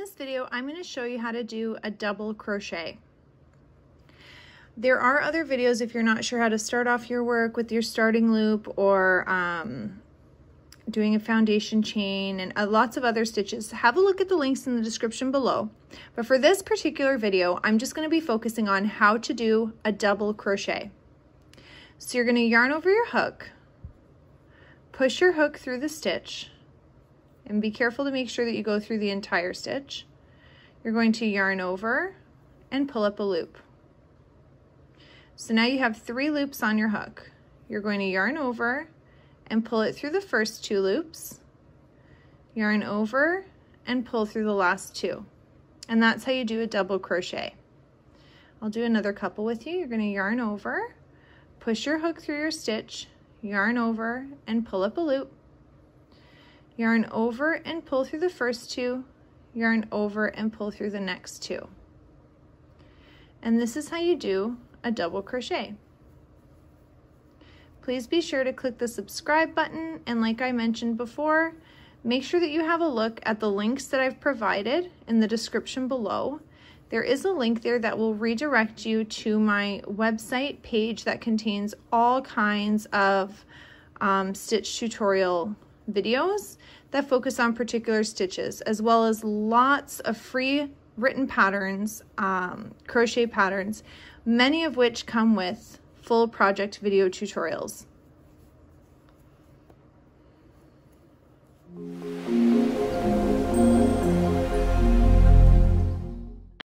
this video, I'm going to show you how to do a double crochet. There are other videos if you're not sure how to start off your work with your starting loop or doing a foundation chain and lots of other stitches. Have a look at the links in the description below. But for this particular video, I'm just going to be focusing on how to do a double crochet. So you're going to yarn over your hook, push your hook through the stitch, and be careful to make sure that you go through the entire stitch. You're going to yarn over and pull up a loop. So now you have 3 loops on your hook. You're going to yarn over and pull it through the first 2 loops, yarn over and pull through the last 2. And that's how you do a double crochet. I'll do another couple with you. You're going to yarn over, push your hook through your stitch, yarn over and pull up a loop, yarn over and pull through the first 2, yarn over and pull through the next 2. And this is how you do a double crochet. Please be sure to click the subscribe button, and like I mentioned before, make sure that you have a look at the links that I've provided in the description below. There is a link there that will redirect you to my website page that contains all kinds of stitch tutorial videos that focus on particular stitches, as well as lots of free written patterns, crochet patterns, many of which come with full project video tutorials.